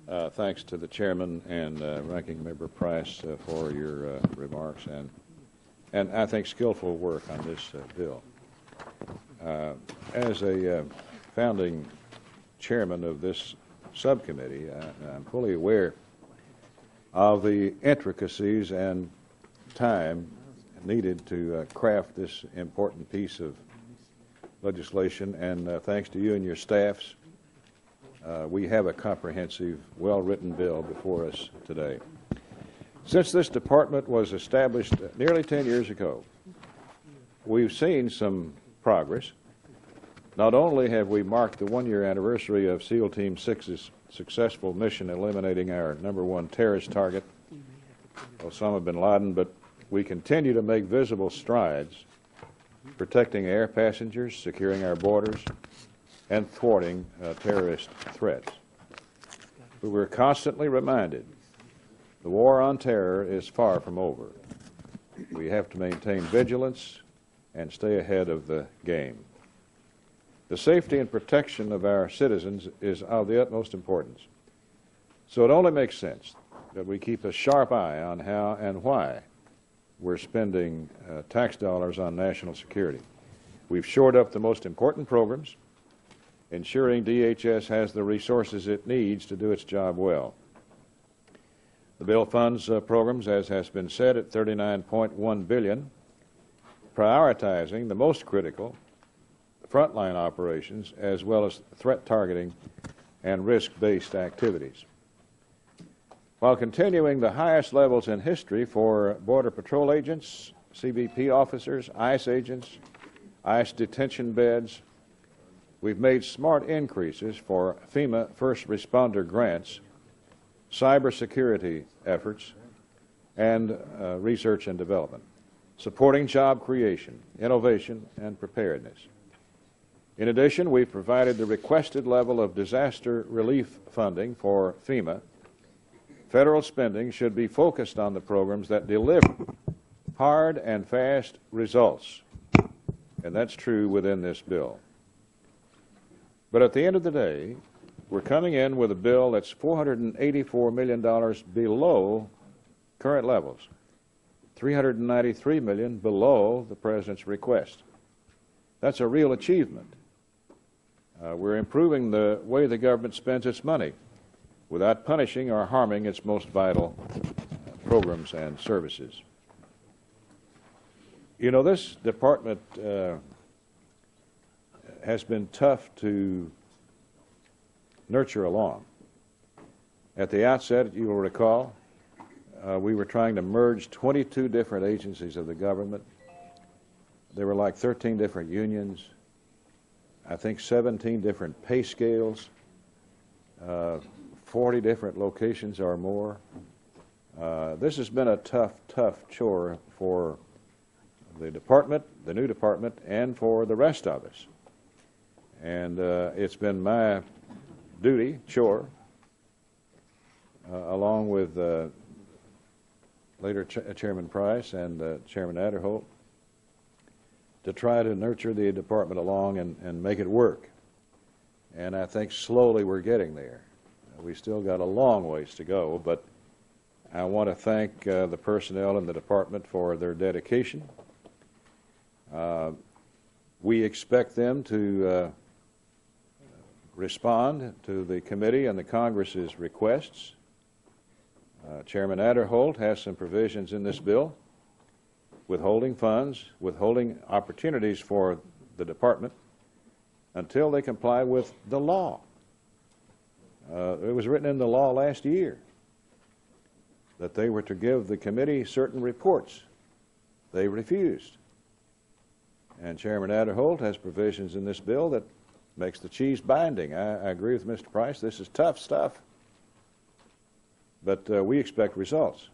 Thanks to the chairman and Ranking Member Price for your remarks and I think skillful work on this bill. As a founding chairman of this subcommittee, I'm fully aware of the intricacies and time needed to craft this important piece of legislation, and thanks to you and your staffs, we have a comprehensive, well-written bill before us today. Since this department was established nearly 10 years ago, we've seen some progress. Not only have we marked the one-year anniversary of SEAL Team 6's successful mission eliminating our #1 terrorist target, Osama bin Laden, but we continue to make visible strides protecting air passengers, securing our borders, and thwarting terrorist threats. But we're constantly reminded the war on terror is far from over. We have to maintain vigilance and stay ahead of the game. The safety and protection of our citizens is of the utmost importance. So it only makes sense that we keep a sharp eye on how and why we're spending tax dollars on national security. We've shored up the most important programs, ensuring DHS has the resources it needs to do its job well. The bill funds programs, as has been said, at $39.1 billion, prioritizing the most critical frontline operations as well as threat targeting and risk-based activities. While continuing the highest levels in history for Border Patrol agents, CBP officers, ICE agents, ICE detention beds, we've made smart increases for FEMA first responder grants, cybersecurity efforts, and research and development, supporting job creation, innovation, and preparedness. In addition, we've provided the requested level of disaster relief funding for FEMA. Federal spending should be focused on the programs that deliver hard and fast results, and that's true within this bill. But at the end of the day, we're coming in with a bill that's $484 million below current levels, $393 million below the President's request. That's a real achievement. We're improving the way the government spends its money without punishing or harming its most vital programs and services. You know, this department has been tough to nurture along. At the outset, you will recall, we were trying to merge 22 different agencies of the government. There were like 13 different unions, I think 17 different pay scales, 40 different locations or more. This has been a tough chore for the department, the new department, and for the rest of us. And it's been my duty, chore, along with later Chairman Price and Chairman Adderholt, to try to nurture the department along and make it work. And I think slowly we're getting there. We still got a long ways to go, but I want to thank the personnel in the department for their dedication. We expect them to respond to the committee and the Congress's requests. Chairman Adderholt has some provisions in this bill, withholding funds, withholding opportunities for the department until they comply with the law. It was written in the law last year that they were to give the committee certain reports. They refused. And Chairman Adderholt has provisions in this bill that makes the cheese binding. I agree with Mr. Price. This is tough stuff. But we expect results.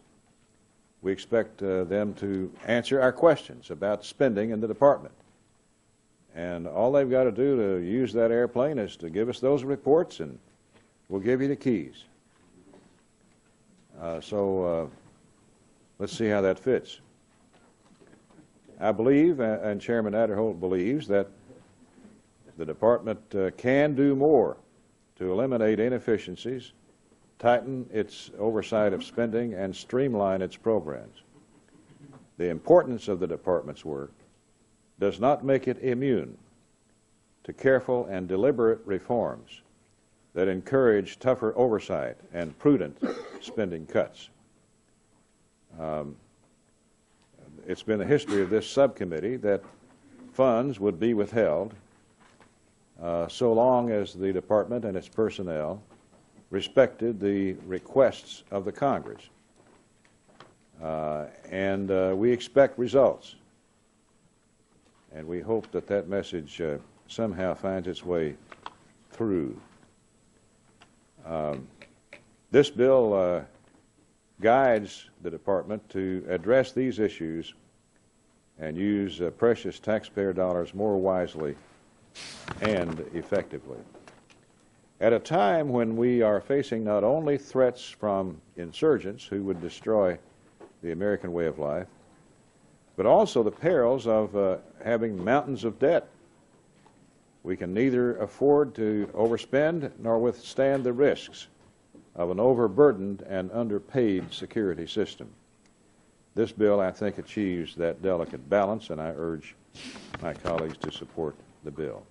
We expect them to answer our questions about spending in the department. And all they've got to do to use that airplane is to give us those reports, and we'll give you the keys. So let's see how that fits. I believe, and Chairman Adderholt believes, that the department can do more to eliminate inefficiencies tighten its oversight of spending, and streamline its programs. The importance of the department's work does not make it immune to careful and deliberate reforms that encourage tougher oversight and prudent spending cuts. It's been the history of this subcommittee that funds would be withheld so long as the department and its personnel respected the requests of the Congress. We expect results. And we hope that that message somehow finds its way through. This bill guides the department to address these issues and use precious taxpayer dollars more wisely and effectively. At a time when we are facing not only threats from insurgents who would destroy the American way of life, but also the perils of having mountains of debt. We can neither afford to overspend nor withstand the risks of an overburdened and underpaid security system. This bill, I think, achieves that delicate balance, and I urge my colleagues to support the bill.